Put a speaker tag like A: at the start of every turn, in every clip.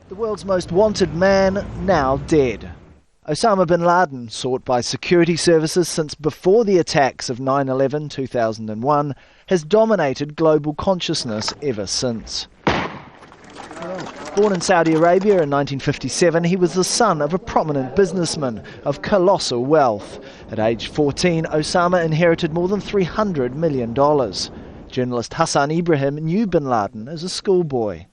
A: The world's most wanted man, now dead. Osama Bin Laden, sought by security services since before the attacks of 9/11 2001, has dominated global consciousness ever since. Born in Saudi Arabia in 1957, he was the son of a prominent businessman of colossal wealth. At age 14, Osama inherited more than $300 million. Journalist Hassan Ibrahim knew Bin Laden as a schoolboy.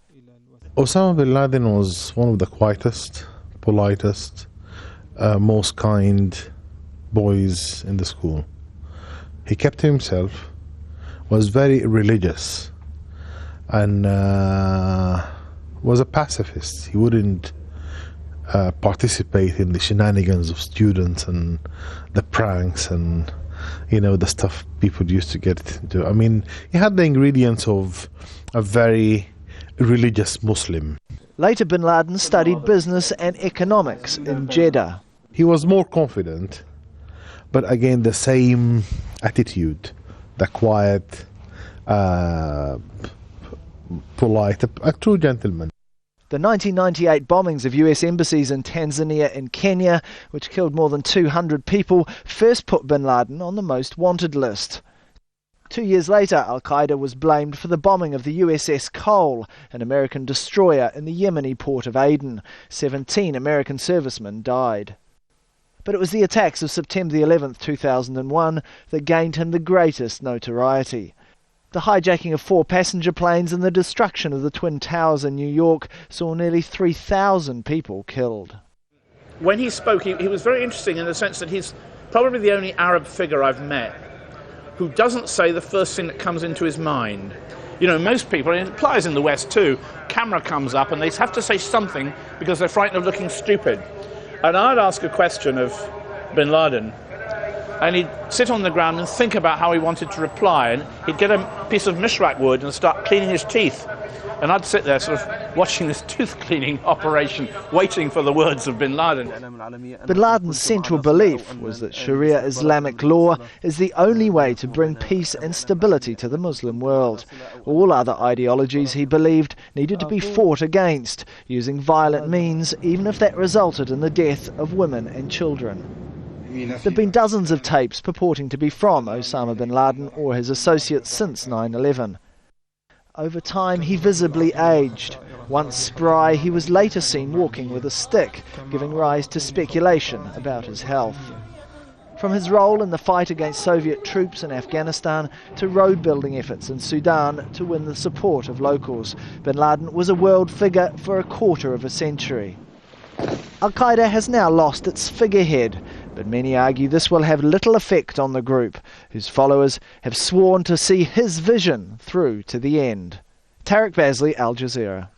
B: Osama Bin Laden was one of the quietest, politest, most kind boys in the school. He kept to himself, was very religious, and was a pacifist. He wouldn't participate in the shenanigans of students and the pranks and, the stuff people used to get into. I mean, he had the ingredients of a very religious Muslim.
A: Later, Bin Laden studied business and economics in Jeddah.
B: He was more confident, but again, the same attitude, the quiet, polite, a true gentleman.
A: The 1998 bombings of US embassies in Tanzania and Kenya, which killed more than 200 people, first put Bin Laden on the most wanted list. 2 years later, Al-Qaeda was blamed for the bombing of the USS Cole, an American destroyer in the Yemeni port of Aden. 17 American servicemen died. But it was the attacks of September the 11th, 2001 that gained him the greatest notoriety. The hijacking of 4 passenger planes and the destruction of the Twin Towers in New York saw nearly 3,000 people killed.
C: When he spoke, he was very interesting in the sense that he's probably the only Arab figure I've met who doesn't say the first thing that comes into his mind. Most people, and it applies in the West too, camera comes up and they have to say something because they're frightened of looking stupid. And I'd ask a question of Bin Laden, and he'd sit on the ground and think about how he wanted to reply, and he'd get a piece of misrak wood and start cleaning his teeth. And I'd sit there sort of watching this tooth-cleaning operation, waiting for the words of Bin Laden.
A: Bin Laden's central belief was that Sharia Islamic law is the only way to bring peace and stability to the Muslim world. All other ideologies, he believed, needed to be fought against, using violent means, even if that resulted in the death of women and children. There have been dozens of tapes purporting to be from Osama Bin Laden or his associates since 9/11. Over time, he visibly aged. Once spry, he was later seen walking with a stick, giving rise to speculation about his health. From his role in the fight against Soviet troops in Afghanistan to road-building efforts in Sudan to win the support of locals, Bin Laden was a world figure for a quarter of a century. Al-Qaeda has now lost its figurehead, but many argue this will have little effect on the group, whose followers have sworn to see his vision through to the end. Tarek Bazley, Al Jazeera.